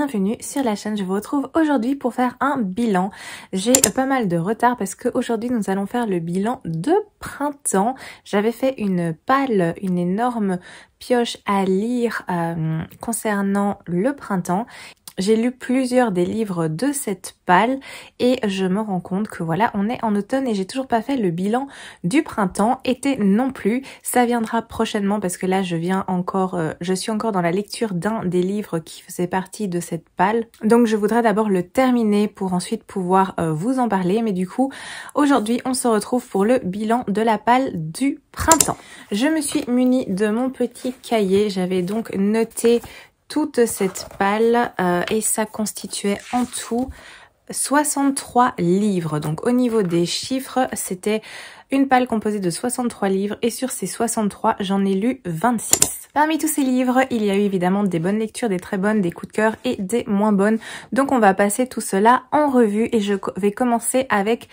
bienvenue sur la chaîne. Je vous retrouve aujourd'hui pour faire un bilan. J'ai pas mal de retard parce que aujourd'hui nous allons faire le bilan de printemps. J'avais fait une palle, une énorme pioche à lire concernant le printemps. J'ai lu plusieurs des livres de cette palle et je me rends compte que voilà, on est en automne et j'ai toujours pas fait le bilan du printemps, été non plus. Ça viendra prochainement parce que là je suis encore dans la lecture d'un des livres qui faisait partie de cette palle. Donc je voudrais d'abord le terminer pour ensuite pouvoir vous en parler. Mais du coup, aujourd'hui on se retrouve pour le bilan de la palle du printemps. Je me suis munie de mon petit cahier, j'avais donc noté toute cette palle et ça constituait en tout 63 livres. Donc au niveau des chiffres, c'était une palle composée de 63 livres et sur ces 63, j'en ai lu 26. Parmi tous ces livres, il y a eu évidemment des bonnes lectures, des très bonnes, des coups de cœur et des moins bonnes. Donc on va passer tout cela en revue et je vais commencer avec...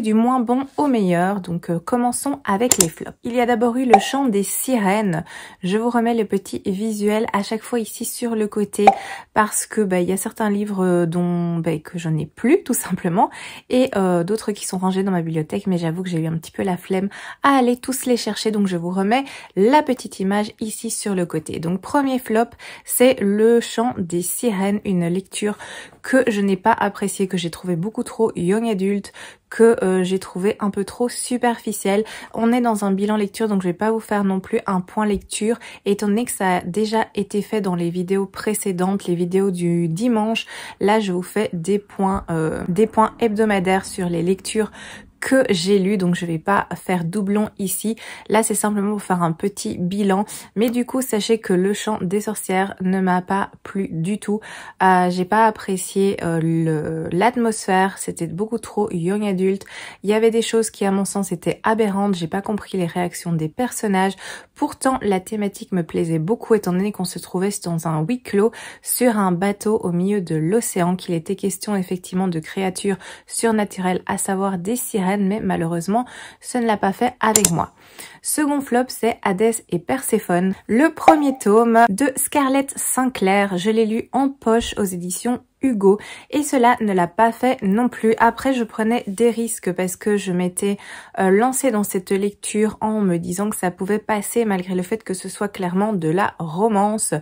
du moins bon au meilleur, donc commençons avec les flops. Il y a d'abord eu le chant des sirènes. Je vous remets le petit visuel à chaque fois ici sur le côté parce que il y a certains livres que je n'ai plus tout simplement et d'autres qui sont rangés dans ma bibliothèque, mais j'avoue que j'ai eu un petit peu la flemme à aller tous les chercher, donc je vous remets la petite image ici sur le côté. Donc premier flop, c'est le chant des sirènes, une lecture que je n'ai pas appréciée, que j'ai trouvé beaucoup trop young adulte, que j'ai trouvé un peu trop superficielle. On est dans un bilan lecture, donc je vais pas vous faire non plus un point lecture, étant donné que ça a déjà été fait dans les vidéos précédentes, les vidéos du dimanche. Là, je vous fais des points hebdomadaires sur les lectures que j'ai lu, donc je vais pas faire doublon ici. Là, c'est simplement pour faire un petit bilan. Mais du coup, sachez que le chant des sorcières ne m'a pas plu du tout. J'ai pas apprécié l'atmosphère. C'était beaucoup trop young adulte. Il y avait des choses qui, à mon sens, étaient aberrantes. J'ai pas compris les réactions des personnages. Pourtant, la thématique me plaisait beaucoup, étant donné qu'on se trouvait dans un huis clos sur un bateau au milieu de l'océan, qu'il était question effectivement de créatures surnaturelles, à savoir des sirènes, mais malheureusement, ce ne l'a pas fait avec moi. Second flop, c'est Hadès et Perséphone, le premier tome de Scarlett Sinclair. Je l'ai lu en poche aux éditions Hugo et cela ne l'a pas fait non plus. Après, je prenais des risques parce que je m'étais lancée dans cette lecture en me disant que ça pouvait passer malgré le fait que ce soit clairement de la romance.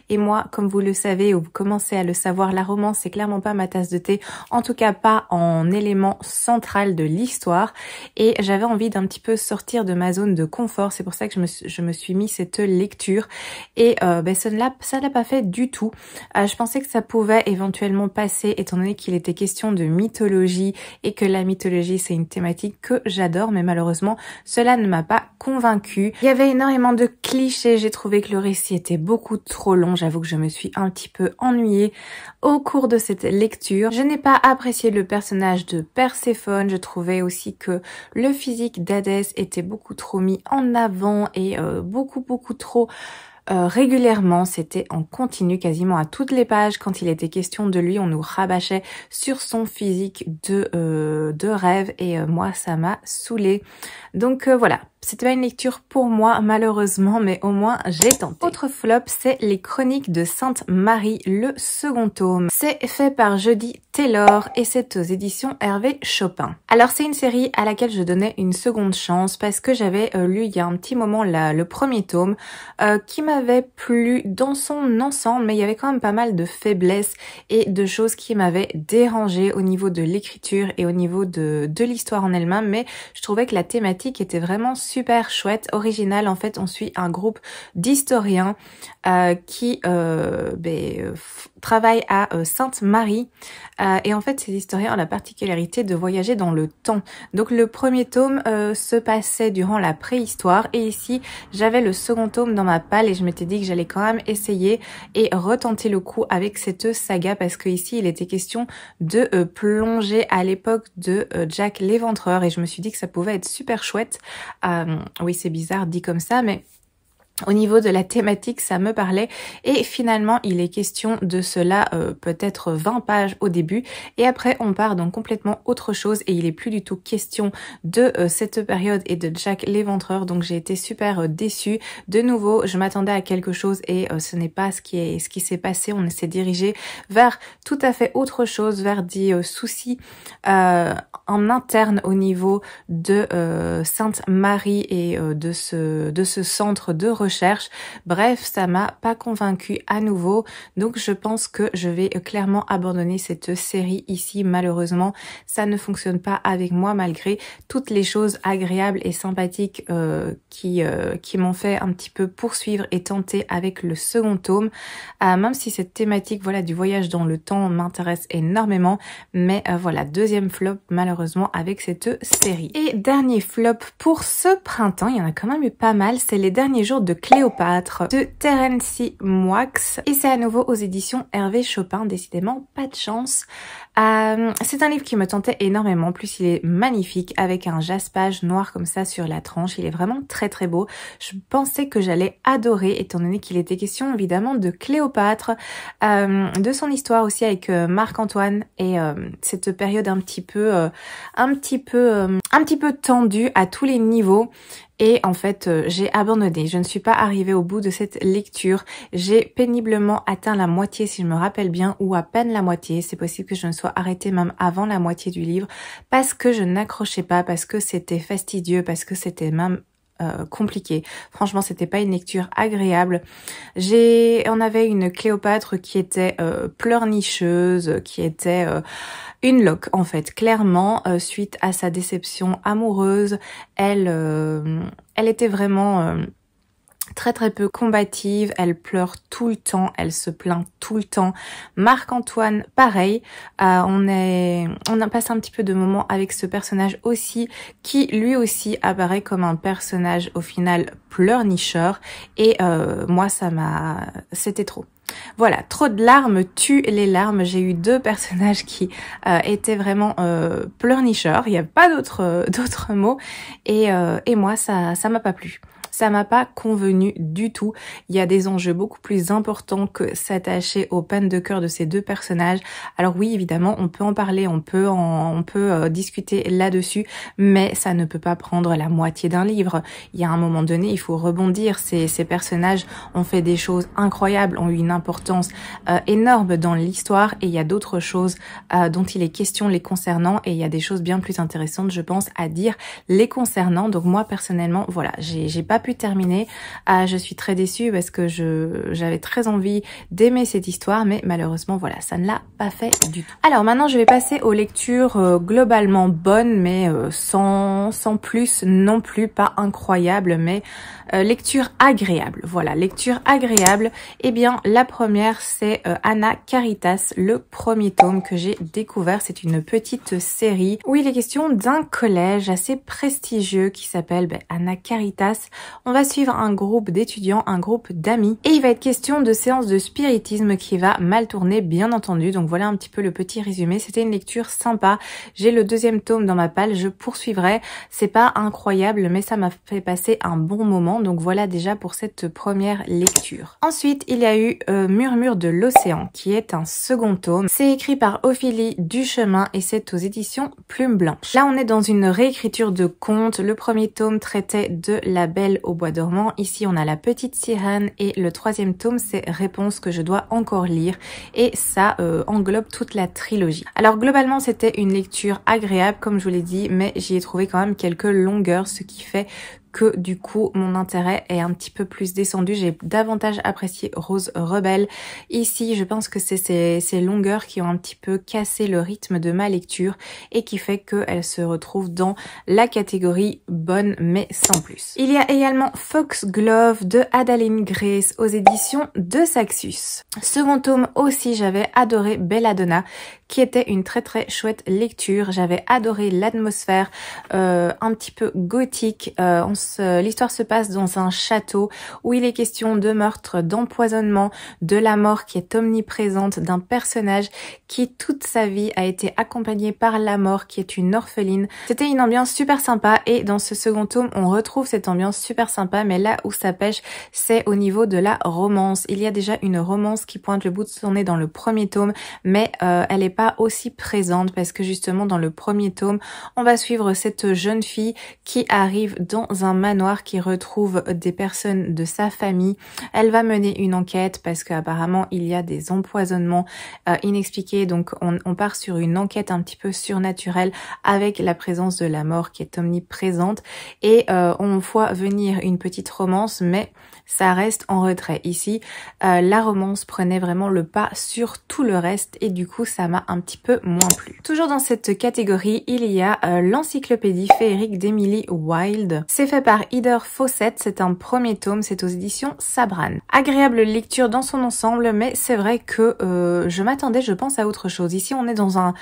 Et moi, comme vous le savez ou vous commencez à le savoir, la romance c'est clairement pas ma tasse de thé, en tout cas pas en élément central de l'histoire. Et j'avais envie d'un petit peu sortir de ma zone de confort. C'est pour ça que je me suis mis cette lecture et ça ne l'a pas fait du tout. Je pensais que ça pouvait éventuellement passé étant donné qu'il était question de mythologie et que la mythologie c'est une thématique que j'adore, mais malheureusement cela ne m'a pas convaincue. Il y avait énormément de clichés, j'ai trouvé que le récit était beaucoup trop long, j'avoue que je me suis un petit peu ennuyée au cours de cette lecture. Je n'ai pas apprécié le personnage de Perséphone, je trouvais aussi que le physique d'Hadès était beaucoup trop mis en avant et beaucoup trop régulièrement, c'était en continu quasiment à toutes les pages. Quand il était question de lui, on nous rabâchait sur son physique de rêve et moi ça m'a saoulée. Donc voilà, c'était pas une lecture pour moi malheureusement, mais au moins j'ai tenté. Autre flop, c'est les Chroniques de Sainte Marie, le second tome. C'est fait par Jody Taylor et c'est aux éditions Hervé Chopin. Alors c'est une série à laquelle je donnais une seconde chance parce que j'avais lu il y a un petit moment le premier tome qui m'avait plu dans son ensemble, mais il y avait quand même pas mal de faiblesses et de choses qui m'avaient dérangé au niveau de l'écriture et au niveau de l'histoire en elle-même, mais je trouvais que la thématique était vraiment super chouette, originale. En fait, on suit un groupe d'historiens qui travaillent à Sainte-Marie et en fait ces historiens ont la particularité de voyager dans le temps. Donc le premier tome se passait durant la préhistoire et ici j'avais le second tome dans ma palle et je m'étais dit que j'allais quand même essayer et retenter le coup avec cette saga parce que ici il était question de plonger à l'époque de Jack l'Éventreur et je me suis dit que ça pouvait être super chouette. Oui, c'est bizarre dit comme ça, mais Au niveau de la thématique, ça me parlait et finalement, il est question de cela peut-être 20 pages au début et après, on part dans complètement autre chose et il est plus du tout question de cette période et de Jack l'Éventreur. Donc, j'ai été super déçue. De nouveau, je m'attendais à quelque chose et ce n'est pas ce qui s'est passé. On s'est dirigé vers tout à fait autre chose, vers des soucis en interne au niveau de Sainte-Marie et de ce centre de recherche. Bref, ça m'a pas convaincue à nouveau, donc je pense que je vais clairement abandonner cette série ici. Malheureusement, ça ne fonctionne pas avec moi malgré toutes les choses agréables et sympathiques qui m'ont fait un petit peu poursuivre et tenter avec le second tome, même si cette thématique voilà du voyage dans le temps m'intéresse énormément, mais voilà, deuxième flop malheureusement avec cette série. Et dernier flop pour ce printemps, il y en a quand même eu pas mal, c'est Les derniers jours de Cléopâtre de Terence Moix et c'est à nouveau aux éditions Hervé Chopin. Décidément pas de chance. C'est un livre qui me tentait énormément. En plus, il est magnifique avec un jaspage noir comme ça sur la tranche. Il est vraiment très très beau. Je pensais que j'allais adorer étant donné qu'il était question évidemment de Cléopâtre, de son histoire aussi avec Marc-Antoine et cette période un petit peu tendue à tous les niveaux. Et en fait, j'ai abandonné. Je ne suis pas arrivée au bout de cette lecture. J'ai péniblement atteint la moitié, si je me rappelle bien, ou à peine la moitié. C'est possible que je ne sois arrêtée même avant la moitié du livre, parce que je n'accrochais pas, parce que c'était fastidieux, parce que c'était même compliqué. Franchement, c'était pas une lecture agréable. On avait une Cléopâtre qui était pleurnicheuse, qui était une loque en fait. Clairement, suite à sa déception amoureuse, elle était vraiment très très peu combative, elle pleure tout le temps, elle se plaint tout le temps. Marc-Antoine, pareil, on a passé un petit peu de moments avec ce personnage aussi, qui lui aussi apparaît comme un personnage au final pleurnicheur, et moi c'était trop. Voilà, trop de larmes tue les larmes. J'ai eu deux personnages qui étaient vraiment pleurnicheurs, il n'y a pas d'autres mots, et moi ça m'a pas plu. Ça m'a pas convenu du tout. Il y a des enjeux beaucoup plus importants que s'attacher aux peines de cœur de ces deux personnages. Alors oui, évidemment, on peut en parler, on peut discuter là-dessus, mais ça ne peut pas prendre la moitié d'un livre. Il y a un moment donné, il faut rebondir. Ces personnages ont fait des choses incroyables, ont eu une importance énorme dans l'histoire, et il y a d'autres choses dont il est question les concernant, et il y a des choses bien plus intéressantes, je pense, à dire les concernant. Donc moi, personnellement, voilà, j'ai pas pu terminer. Je suis très déçue parce que j'avais très envie d'aimer cette histoire, mais malheureusement voilà, ça ne l'a pas fait du tout. Alors maintenant je vais passer aux lectures globalement bonnes, mais sans plus non plus, pas incroyable, mais lecture agréable. Voilà, lecture agréable. Eh bien la première c'est Anna Caritas, le premier tome que j'ai découvert. C'est une petite série où il est question d'un collège assez prestigieux qui s'appelle Anna Caritas. On va suivre un groupe d'étudiants, un groupe d'amis, et il va être question de séances de spiritisme qui va mal tourner bien entendu. Donc voilà un petit peu le petit résumé. C'était une lecture sympa. J'ai le deuxième tome dans ma palle, je poursuivrai. C'est pas incroyable, mais ça m'a fait passer un bon moment. Donc voilà déjà pour cette première lecture. Ensuite, il y a eu Murmure de l'océan, qui est un second tome. C'est écrit par Ophélie Duchemin et c'est aux éditions Plume Blanche. Là, on est dans une réécriture de contes. Le premier tome traitait de La Belle au bois dormant. Ici, on a La petite sirène, et le troisième tome, c'est Réponse, que je dois encore lire, et ça englobe toute la trilogie. Alors globalement, c'était une lecture agréable, comme je vous l'ai dit, mais j'y ai trouvé quand même quelques longueurs, ce qui fait que du coup mon intérêt est un petit peu plus descendu. J'ai davantage apprécié Rose Rebelle. Ici, je pense que c'est ces longueurs qui ont un petit peu cassé le rythme de ma lecture et qui fait qu'elle se retrouve dans la catégorie bonne mais sans plus. Il y a également Foxglove de Adaline Grace aux éditions de Saxus. Second tome aussi, j'avais adoré Belladonna, qui était une très très chouette lecture. J'avais adoré l'atmosphère un petit peu gothique. L'histoire se passe dans un château où il est question de meurtre, d'empoisonnement, de la mort qui est omniprésente, d'un personnage qui toute sa vie a été accompagné par la mort, qui est une orpheline. C'était une ambiance super sympa et dans ce second tome, on retrouve cette ambiance super sympa, mais là où ça pêche, c'est au niveau de la romance. Il y a déjà une romance qui pointe le bout de son nez dans le premier tome, mais elle n'est pas aussi présente parce que justement dans le premier tome, on va suivre cette jeune fille qui arrive dans un manoir, qui retrouve des personnes de sa famille. Elle va mener une enquête parce qu'apparemment il y a des empoisonnements inexpliqués, donc on part sur une enquête un petit peu surnaturelle avec la présence de la mort qui est omniprésente et on voit venir une petite romance, mais ça reste en retrait. Ici, la romance prenait vraiment le pas sur tout le reste et du coup, ça m'a un petit peu moins plu. Toujours dans cette catégorie, il y a l'encyclopédie féerique d'Emily Wilde. C'est fait par Heather Fawcett, c'est un premier tome, c'est aux éditions Sabran. Agréable lecture dans son ensemble, mais c'est vrai que je m'attendais, je pense, à autre chose. Ici, on est dans un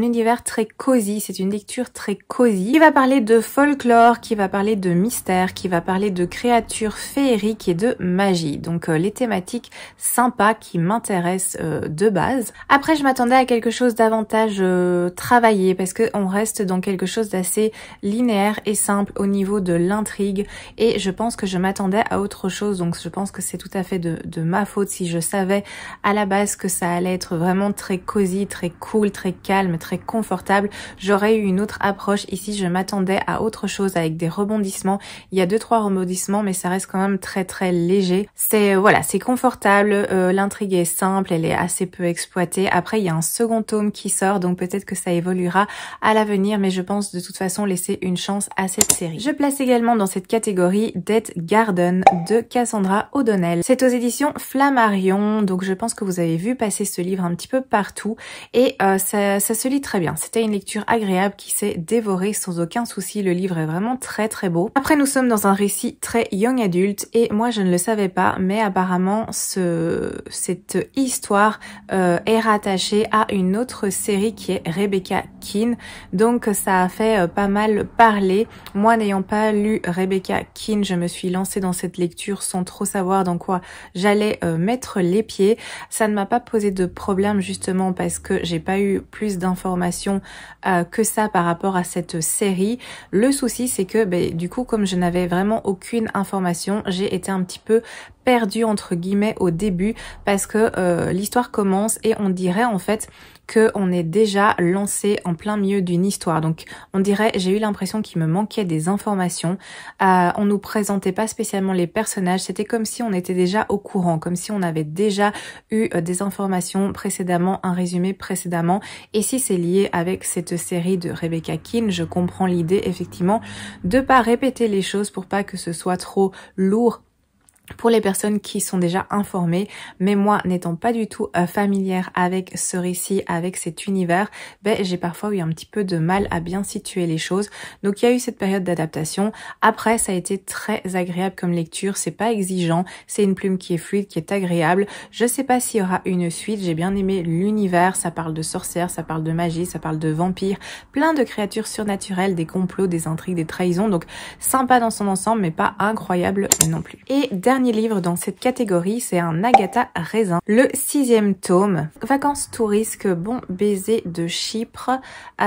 univers très cosy, c'est une lecture très cosy, qui va parler de folklore, qui va parler de mystère, qui va parler de créatures féeriques et de magie. Donc les thématiques sympas qui m'intéressent de base. Après, je m'attendais à quelque chose davantage travaillé parce que on reste dans quelque chose d'assez linéaire et simple au niveau de l'intrigue et je pense que je m'attendais à autre chose. Donc je pense que c'est tout à fait de ma faute si je savais à la base que ça allait être vraiment très cosy, très cool, très calme, très confortable. J'aurais eu une autre approche. Ici, je m'attendais à autre chose avec des rebondissements. Il y a 2-3 rebondissements, mais ça reste quand même très léger. C'est voilà, c'est confortable, l'intrigue est simple, elle est assez peu exploitée. Après, il y a un second tome qui sort, donc peut-être que ça évoluera à l'avenir, mais je pense de toute façon laisser une chance à cette série. Je place également dans cette catégorie Dead Garden de Cassandra O'Donnell. C'est aux éditions Flammarion, donc je pense que vous avez vu passer ce livre un petit peu partout et ça se lit très bien. C'était une lecture agréable qui s'est dévorée sans aucun souci. Le livre est vraiment très beau. Après, nous sommes dans un récit très young adulte et moi je ne le savais pas, mais apparemment cette histoire est rattachée à une autre série qui est Rebecca Keane, donc ça a fait pas mal parler. Moi, n'ayant pas lu Rebecca Keane, je me suis lancée dans cette lecture sans trop savoir dans quoi j'allais mettre les pieds. Ça ne m'a pas posé de problème justement parce que j'ai pas eu plus d'informations que ça par rapport à cette série. Le souci, c'est que du coup, comme je n'avais vraiment aucune information, j'ai été un petit peu perdue entre guillemets au début parce que l'histoire commence et on dirait en fait qu'on est déjà lancé en plein milieu d'une histoire. Donc on dirait, j'ai eu l'impression qu'il me manquait des informations. On nous présentait pas spécialement les personnages, c'était comme si on était déjà au courant, comme si on avait déjà eu des informations précédemment, un résumé précédemment. Et si c'est lié avec cette série de Rebecca Keane, je comprends l'idée effectivement de pas répéter les choses pour pas que ce soit trop lourd pour les personnes qui sont déjà informées, mais moi n'étant pas du tout familière avec ce récit, avec cet univers, j'ai parfois eu un petit peu de mal à bien situer les choses. Donc il y a eu cette période d'adaptation. Après, ça a été très agréable comme lecture, c'est pas exigeant, c'est une plume qui est fluide, qui est agréable. Je sais pas s'il y aura une suite, j'ai bien aimé l'univers, ça parle de sorcières, ça parle de magie, ça parle de vampires, plein de créatures surnaturelles, des complots, des intrigues, des trahisons, donc sympa dans son ensemble, mais pas incroyable non plus. Et dernier livre dans cette catégorie, c'est un Agatha Raisin, le 6e tome, Vacances touristes, bon baiser de Chypre.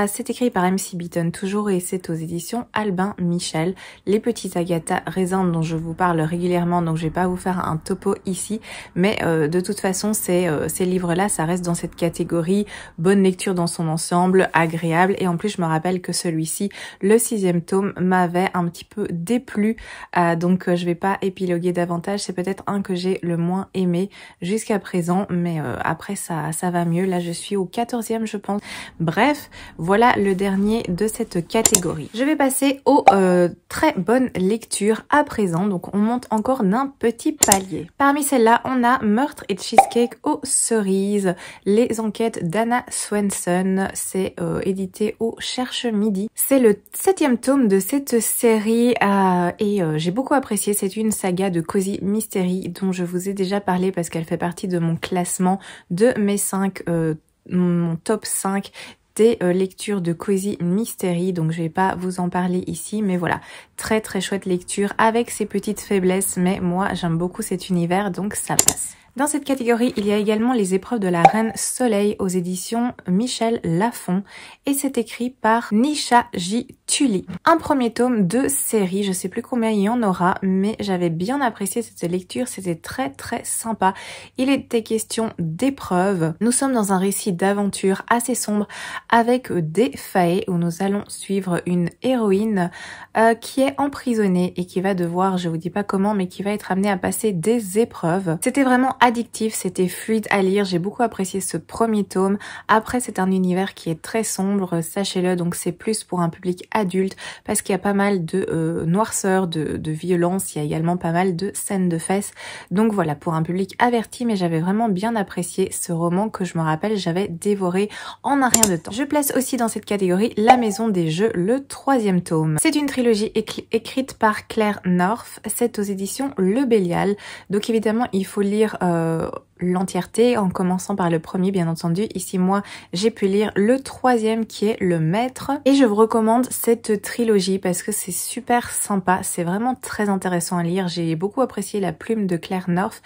C'est écrit par MC Beaton toujours et c'est aux éditions Albin Michel. Les petits Agatha Raisin dont je vous parle régulièrement, donc je vais pas vous faire un topo ici, mais de toute façon ces livres-là, ça reste dans cette catégorie bonne lecture dans son ensemble, agréable, et en plus je me rappelle que celui-ci, le 6e tome, m'avait un petit peu déplu, donc je vais pas épiloguer davantage. C'est peut-être un que j'ai le moins aimé jusqu'à présent, mais après ça va mieux. Là je suis au 14e je pense. Bref, voilà le dernier de cette catégorie. Je vais passer aux très bonnes lectures à présent, donc on monte encore d'un petit palier. Parmi celles-là, on a Meurtre et Cheesecake aux cerises, les enquêtes d'Anna Swenson, c'est édité au Cherche Midi. C'est le 7e tome de cette série et j'ai beaucoup apprécié. C'est une saga de Cozy Mystery dont je vous ai déjà parlé parce qu'elle fait partie de mon classement de mes 5 mon top 5 des lectures de Cozy Mystery, donc je vais pas vous en parler ici, mais voilà, très très chouette lecture avec ses petites faiblesses, mais moi j'aime beaucoup cet univers, donc ça passe. Dans cette catégorie, il y a également les épreuves de la Reine Soleil aux éditions Michel Lafon et c'est écrit par Nisha J. Tully. Un premier tome de série, je sais plus combien il y en aura, mais j'avais bien apprécié cette lecture, c'était très très sympa. Il était question d'épreuves. Nous sommes dans un récit d'aventure assez sombre avec des faits où nous allons suivre une héroïne qui est emprisonnée et qui va devoir, je vous dis pas comment, mais qui va être amenée à passer des épreuves. C'était vraiment addictif, c'était fluide à lire, j'ai beaucoup apprécié ce premier tome. Après c'est un univers qui est très sombre, sachez-le, donc c'est plus pour un public adulte parce qu'il y a pas mal de noirceur, de violence, il y a également pas mal de scènes de fesses. Donc voilà, pour un public averti, mais j'avais vraiment bien apprécié ce roman que je me rappelle j'avais dévoré en un rien de temps. Je place aussi dans cette catégorie La Maison des Jeux, le 3e tome. C'est une trilogie écrite par Claire North, c'est aux éditions Le Bélial, donc évidemment il faut lire l'entièreté en commençant par le premier bien entendu. Ici moi j'ai pu lire le 3e qui est Le Maître et je vous recommande cette trilogie parce que c'est super sympa, c'est vraiment très intéressant à lire. J'ai beaucoup apprécié la plume de Claire North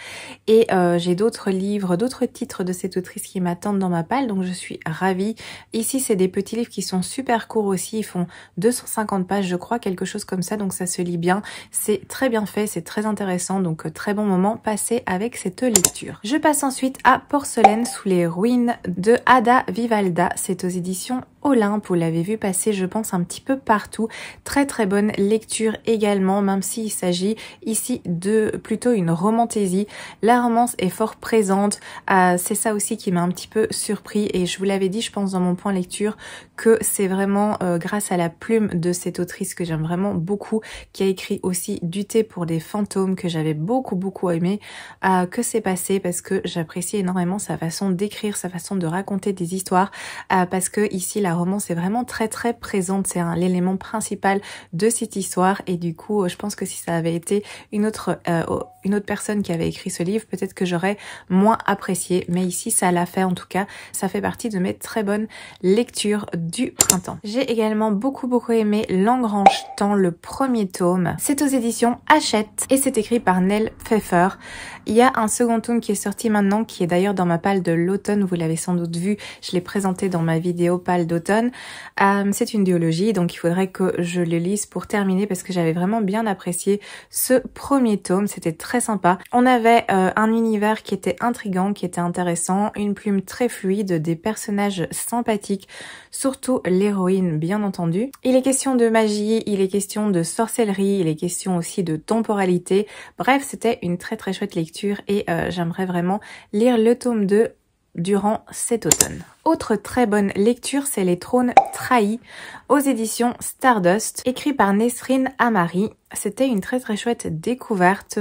et j'ai d'autres livres, d'autres titres de cette autrice qui m'attendent dans ma palle, donc je suis ravie. Ici c'est des petits livres qui sont super courts aussi, ils font 250 pages je crois, quelque chose comme ça, donc ça se lit bien, c'est très bien fait, c'est très intéressant, donc très bon moment passé avec cette lecture. Je passe ensuite à Porcelaine sous les ruines de Ada Vivalda, c'est aux éditions Olympe, vous l'avez vu passer je pense un petit peu partout, très très bonne lecture également, même s'il s'agit ici de plutôt une romantaisie. La romance est fort présente, c'est ça aussi qui m'a un petit peu surpris et je vous l'avais dit je pense dans mon point lecture que c'est vraiment grâce à la plume de cette autrice que j'aime vraiment beaucoup, qui a écrit aussi Du thé pour des fantômes que j'avais beaucoup aimé, que c'est passé parce que j'apprécie énormément sa façon d'écrire, sa façon de raconter des histoires, parce que ici la romance est vraiment très présente, c'est l'élément principal de cette histoire et du coup je pense que si ça avait été une autre personne qui avait écrit ce livre, peut-être que j'aurais moins apprécié, mais ici ça l'a fait en tout cas, ça fait partie de mes très bonnes lectures du printemps. J'ai également beaucoup aimé L'Engrange Temps, le 1er tome, c'est aux éditions Hachette et c'est écrit par Nell Pfeffer. Il y a un second tome qui est sorti maintenant, qui est d'ailleurs dans ma palle de l'automne, vous l'avez sans doute vu, je l'ai présenté dans ma vidéo palle d'automne. C'est une duologie, donc il faudrait que je le lise pour terminer parce que j'avais vraiment bien apprécié ce premier tome, c'était très sympa. On avait un univers qui était intriguant, qui était intéressant, une plume très fluide, des personnages sympathiques, surtout l'héroïne bien entendu. Il est question de magie, il est question de sorcellerie, il est question aussi de temporalité. Bref, c'était une très chouette lecture et j'aimerais vraiment lire le tome 2 durant cet automne. Autre très bonne lecture, c'est Les Trônes Trahis aux éditions Stardust, écrit par Nesrine Amari. C'était une très chouette découverte,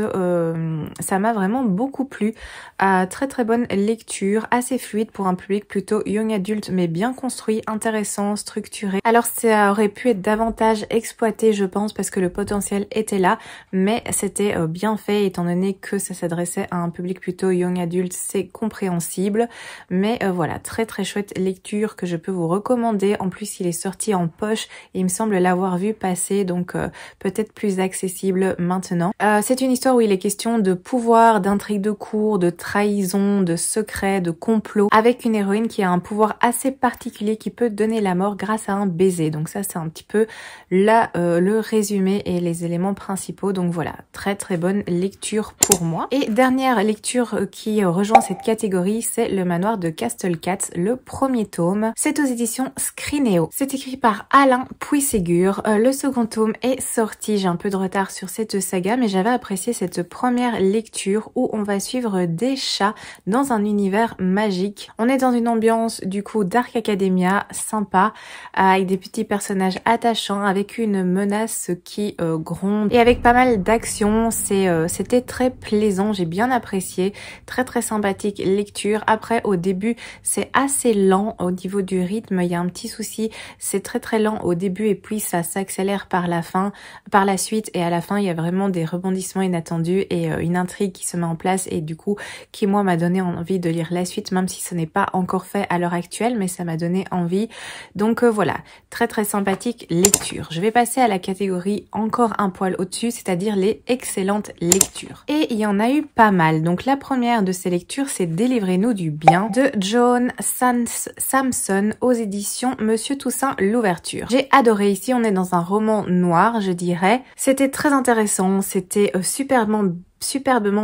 ça m'a vraiment beaucoup plu. Très bonne lecture, assez fluide pour un public plutôt young adulte mais bien construit, intéressant, structuré. Alors ça aurait pu être davantage exploité je pense parce que le potentiel était là, mais c'était bien fait étant donné que ça s'adressait à un public plutôt young adulte, c'est compréhensible. Mais voilà, très chouette lecture que je peux vous recommander. En plus il est sorti en poche et il me semble l'avoir vu passer, donc peut-être plus accessible maintenant. C'est une histoire où il est question de pouvoir, d'intrigue de cour, de trahison, de secret, de complot, avec une héroïne qui a un pouvoir assez particulier qui peut donner la mort grâce à un baiser. Donc ça c'est un petit peu là le résumé et les éléments principaux. Donc voilà, très bonne lecture pour moi. Et dernière lecture qui rejoint cette catégorie, c'est Le Manoir de Castlecats, le 1er tome. C'est aux éditions Scrinéo. C'est écrit par Alain Puisségur. Le second tome est sorti, j'ai un peu de retard sur cette saga, mais j'avais apprécié cette première lecture où on va suivre des chats dans un univers magique. On est dans une ambiance du coup Dark Academia, sympa, avec des petits personnages attachants, avec une menace qui gronde et avec pas mal d'action. C'était très plaisant, j'ai bien apprécié, très sympathique lecture. Après au début c'est assez assez lent au niveau du rythme. Il y a un petit souci, c'est très lent au début et puis ça s'accélère par la suite, et à la fin il y a vraiment des rebondissements inattendus et une intrigue qui se met en place et du coup qui moi m'a donné envie de lire la suite, même si ce n'est pas encore fait à l'heure actuelle, mais ça m'a donné envie. Donc voilà, très sympathique lecture. Je vais passer à la catégorie encore un poil au-dessus, c'est-à-dire les excellentes lectures. Et il y en a eu pas mal. Donc la première de ces lectures, c'est Délivrez-nous du bien de Joan Samson aux éditions Monsieur Toussaint Louverture. J'ai adoré. Ici, on est dans un roman noir, je dirais. C'était très intéressant, c'était superbement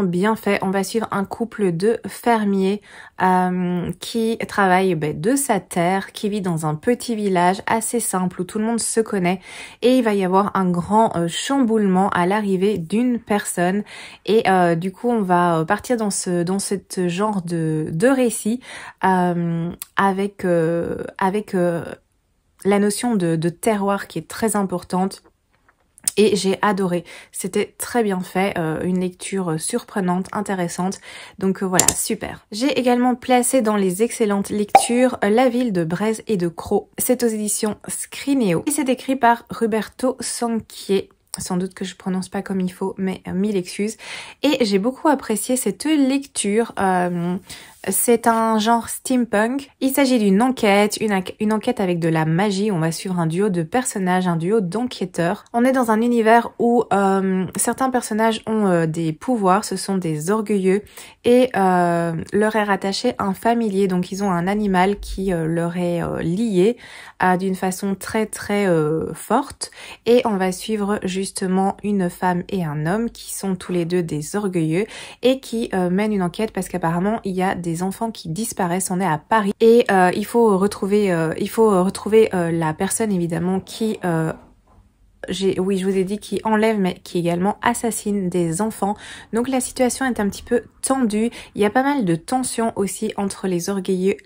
bien fait. On va suivre un couple de fermiers qui travaille de sa terre, qui vit dans un petit village assez simple où tout le monde se connaît, et il va y avoir un grand chamboulement à l'arrivée d'une personne, et du coup on va partir dans ce genre de récit avec la notion de terroir qui est très importante. Et j'ai adoré, c'était très bien fait, une lecture surprenante, intéressante, donc voilà, super. J'ai également placé dans les excellentes lectures La ville de Braise et de Croc, c'est aux éditions Scrinéo, et c'est écrit par Roberto Sanquier. Sans doute que je prononce pas comme il faut, mais mille excuses. Et j'ai beaucoup apprécié cette lecture. C'est un genre steampunk. Il s'agit d'une enquête, une enquête avec de la magie. On va suivre un duo de personnages, un duo d'enquêteurs. On est dans un univers où certains personnages ont des pouvoirs, ce sont des orgueilleux, et leur est rattaché un familier. Donc ils ont un animal qui leur est lié d'une façon très forte, et on va suivre justement une femme et un homme qui sont tous les deux des orgueilleux et qui mènent une enquête parce qu'apparemment il y a des enfants qui disparaissent. On est à Paris et il faut retrouver la personne évidemment qui oui, je vous ai dit qui enlève, mais qui également assassine des enfants. Donc la situation est un petit peu tendue. Il y a pas mal de tensions aussi entre les orgueilleux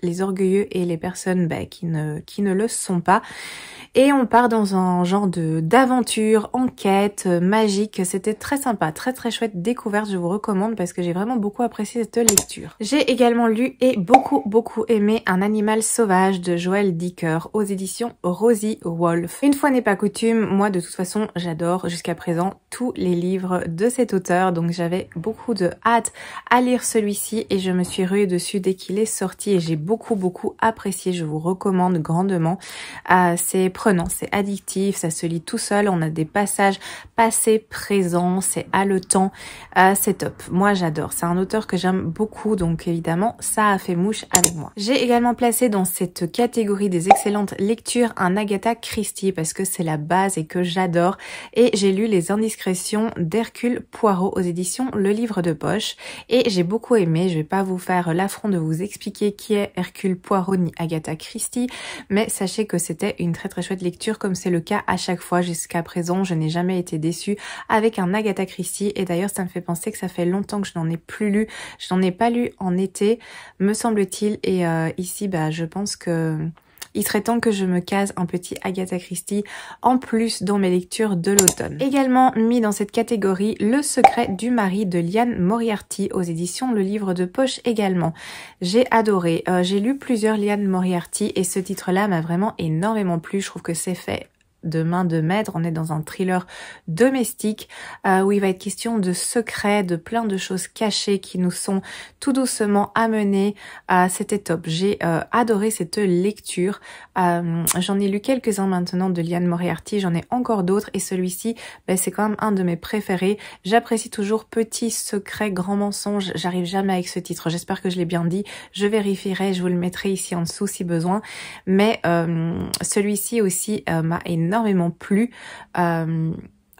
et les personnes qui ne le sont pas. Et on part dans un genre d'aventure, enquête, magique. C'était très sympa, très chouette découverte. Je vous recommande parce que j'ai vraiment beaucoup apprécié cette lecture. J'ai également lu et beaucoup aimé Un animal sauvage de Joël Dicker aux éditions Rosie Wolf. Une fois n'est pas coutume, moi de toute façon j'adore jusqu'à présent tous les livres de cet auteur, donc j'avais beaucoup de hâte à lire celui-ci et je me suis ruée dessus dès qu'il est sorti et j'ai beaucoup apprécié. Je vous recommande grandement. C'est prenant, c'est addictif, ça se lit tout seul, on a des passages passés, présents, c'est haletant, c'est top. Moi j'adore, c'est un auteur que j'aime beaucoup, donc évidemment ça a fait mouche avec moi. J'ai également placé dans cette catégorie des excellentes lectures un Agatha Christie parce que c'est la base et que j'adore, et j'ai lu Les Indiscrétions d'Hercule Poirot aux éditions Le Livre de Poche et j'ai beaucoup aimé. Je vais pas vous faire l'affront de vous expliquer qui est Hercule Poirot ni Agatha Christie, mais sachez que c'était une très chouette lecture comme c'est le cas à chaque fois jusqu'à présent. Je n'ai jamais été déçue avec un Agatha Christie, et d'ailleurs ça me fait penser que ça fait longtemps que je n'en ai plus lu. Je n'en ai pas lu en été me semble-t-il, et ici je pense que il serait temps que je me case un petit Agatha Christie en plus dans mes lectures de l'automne. Également mis dans cette catégorie Le secret du mari de Liane Moriarty aux éditions Le Livre de Poche également. J'ai adoré. J'ai lu plusieurs Liane Moriarty et ce titre-là m'a vraiment énormément plu. Je trouve que c'est fait de main de maître. On est dans un thriller domestique où il va être question de secrets, de plein de choses cachées qui nous sont tout doucement amenées. C'était top. J'ai adoré cette lecture. J'en ai lu quelques-uns maintenant de Liane Moriarty, j'en ai encore d'autres et celui-ci c'est quand même un de mes préférés. J'apprécie toujours Petit secret, grand mensonge. J'arrive jamais avec ce titre, j'espère que je l'ai bien dit. Je vérifierai, je vous le mettrai ici en dessous si besoin. Mais celui-ci aussi m'a énormément plu.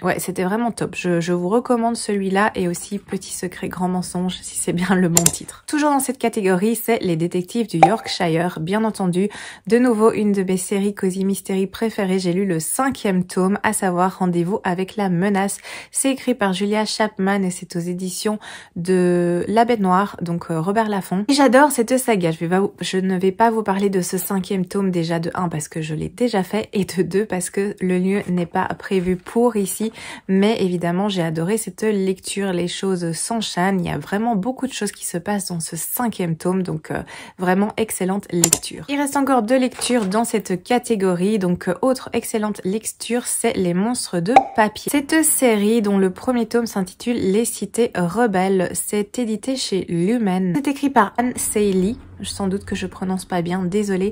Ouais, c'était vraiment top. Je vous recommande celui-là et aussi Petit secret, grand mensonge, si c'est bien le bon titre. Toujours dans cette catégorie, c'est Les détectives du Yorkshire, bien entendu. De nouveau, une de mes séries Cozy Mystery préférées. J'ai lu le 5e tome, à savoir Rendez-vous avec la menace. C'est écrit par Julia Chapman et c'est aux éditions de La Bête Noire, donc Robert Laffont. Et j'adore cette saga. Je ne vais pas vous parler de ce 5e tome déjà de 1 parce que je l'ai déjà fait et de 2 parce que le lieu n'est pas prévu pour ici. aussi. Mais évidemment, j'ai adoré cette lecture. Les choses s'enchaînent. Il y a vraiment beaucoup de choses qui se passent dans ce 5e tome. Donc, vraiment excellente lecture. Il reste encore 2 lectures dans cette catégorie. Donc, autre excellente lecture, c'est Les monstres de papier. Cette série dont le premier tome s'intitule Les cités rebelles, c'est édité chez Lumen. C'est écrit par Anne Seiley. Sans doute que je prononce pas bien, désolée.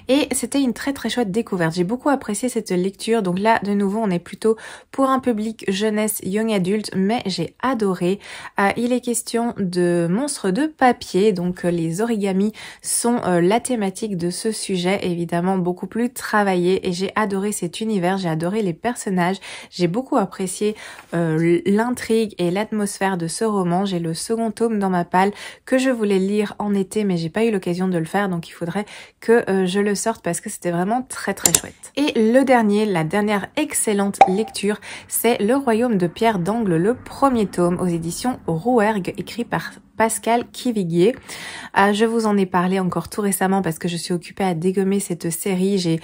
Et c'était une très chouette découverte. J'ai beaucoup apprécié cette lecture. Donc là, de nouveau, on est plutôt pour un public jeunesse, young adulte, mais j'ai adoré. Il est question de monstres de papier. Donc les origamis sont la thématique de ce sujet, évidemment beaucoup plus travaillé. Et j'ai adoré cet univers, j'ai adoré les personnages. J'ai beaucoup apprécié l'intrigue et l'atmosphère de ce roman. J'ai le second tome dans ma palle que je voulais lire en été, mais j'ai pas eu l'occasion de le faire, donc il faudrait que je le sorte parce que c'était vraiment très chouette. Et la dernière excellente lecture, c'est Le Royaume de Pierre d'Angle, le premier tome aux éditions Rouergue, écrit par Pascal Quiviguier. Je vous en ai parlé encore tout récemment parce que je suis occupée à dégommer cette série. J'ai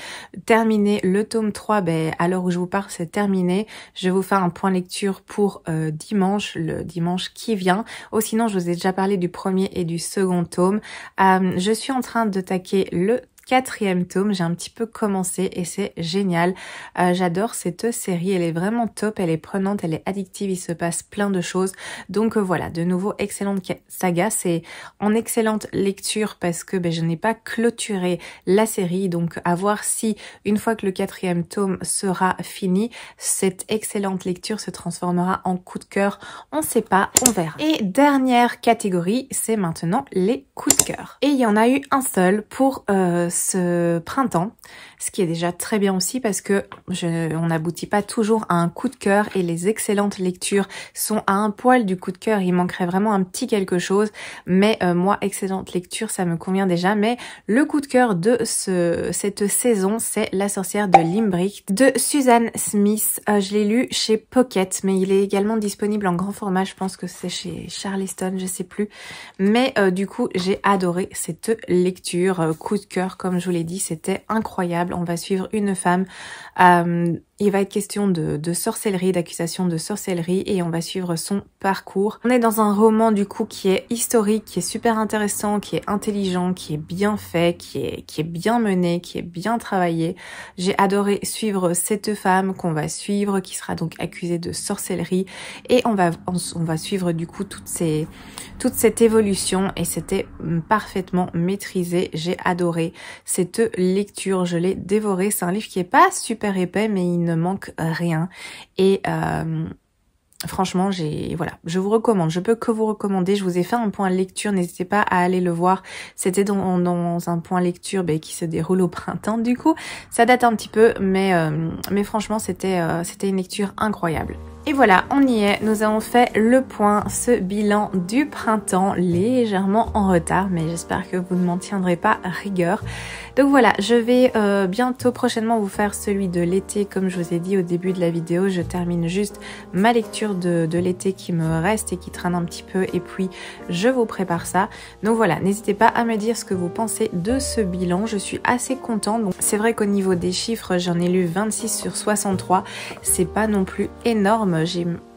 terminé le tome 3, à l'heure où je vous parle, c'est terminé. Je vais vous faire un point lecture pour dimanche, le dimanche qui vient. Oh, sinon, je vous ai déjà parlé du premier et du second tome. Je suis en train de taquer le 4e tome, j'ai un petit peu commencé et c'est génial. J'adore cette série, elle est vraiment top, elle est prenante, elle est addictive, il se passe plein de choses. Donc voilà, de nouveau, excellente saga. C'est en excellente lecture parce que je n'ai pas clôturé la série. Donc à voir si, une fois que le 4e tome sera fini, cette excellente lecture se transformera en coup de cœur. On ne sait pas, on verra. Et dernière catégorie, c'est maintenant les coups de cœur. Et il y en a eu un seul pour ce printemps, ce qui est déjà très bien aussi parce que on n'aboutit pas toujours à un coup de cœur et les excellentes lectures sont à un poil du coup de cœur. Il manquerait vraiment un petit quelque chose, mais moi, excellente lecture, ça me convient déjà. Mais le coup de cœur de cette saison, c'est La sorcière de Limbrick de Suzanne Smith. Je l'ai lu chez Pocket, mais il est également disponible en grand format. Je pense que c'est chez Charleston, je sais plus. Mais du coup, j'ai adoré cette lecture. Coup de cœur, comme je vous l'ai dit, c'était incroyable. On va suivre une femme. Il va être question de sorcellerie, d'accusation de sorcellerie et on va suivre son parcours. On est dans un roman du coup qui est historique, qui est super intéressant, qui est intelligent, qui est bien fait, qui est bien mené, qui est bien travaillé. J'ai adoré suivre cette femme qu'on va suivre, qui sera donc accusée de sorcellerie et on va suivre du coup toute cette évolution et c'était parfaitement maîtrisé. J'ai adoré cette lecture, je l'ai dévoré. C'est un livre qui est pas super épais mais il ne manque rien et franchement, je vous recommande, je peux que vous recommander. Je vous ai fait un point lecture, n'hésitez pas à aller le voir. C'était dans un point lecture qui se déroule au printemps du coup. Ça date un petit peu, mais franchement, c'était une lecture incroyable. Et voilà, on y est, nous avons fait le point, ce bilan du printemps, légèrement en retard, mais j'espère que vous ne m'en tiendrez pas rigueur. Donc voilà, je vais bientôt, prochainement, vous faire celui de l'été, comme je vous ai dit au début de la vidéo. Je termine juste ma lecture de l'été qui me reste et qui traîne un petit peu, et puis je vous prépare ça. Donc voilà, n'hésitez pas à me dire ce que vous pensez de ce bilan, je suis assez contente. Donc c'est vrai qu'au niveau des chiffres, j'en ai lu 26 sur 63, c'est pas non plus énorme.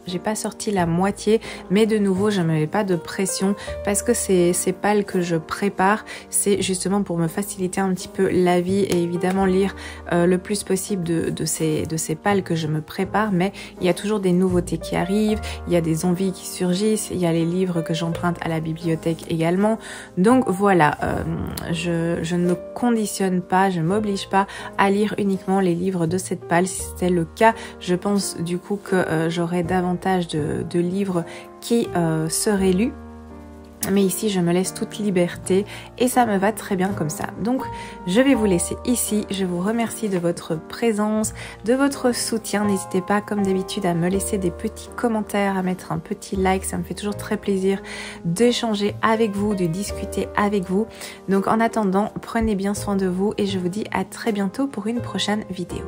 J'ai pas sorti la moitié, mais de nouveau, je me mets pas de pression parce que ces pales que je prépare, c'est justement pour me faciliter un petit peu la vie et évidemment lire le plus possible de ces pales que je me prépare. Mais il y a toujours des nouveautés qui arrivent, il y a des envies qui surgissent, il y a les livres que j'emprunte à la bibliothèque également. Donc voilà, je ne me conditionne pas, je m'oblige pas à lire uniquement les livres de cette pale. Si c'était le cas, je pense du coup que j'aurais davantage de livres qui seraient lus. Mais ici, je me laisse toute liberté et ça me va très bien comme ça. Donc, je vais vous laisser ici. Je vous remercie de votre présence, de votre soutien. N'hésitez pas, comme d'habitude, à me laisser des petits commentaires, à mettre un petit like. Ça me fait toujours très plaisir d'échanger avec vous, de discuter avec vous. Donc, en attendant, prenez bien soin de vous et je vous dis à très bientôt pour une prochaine vidéo.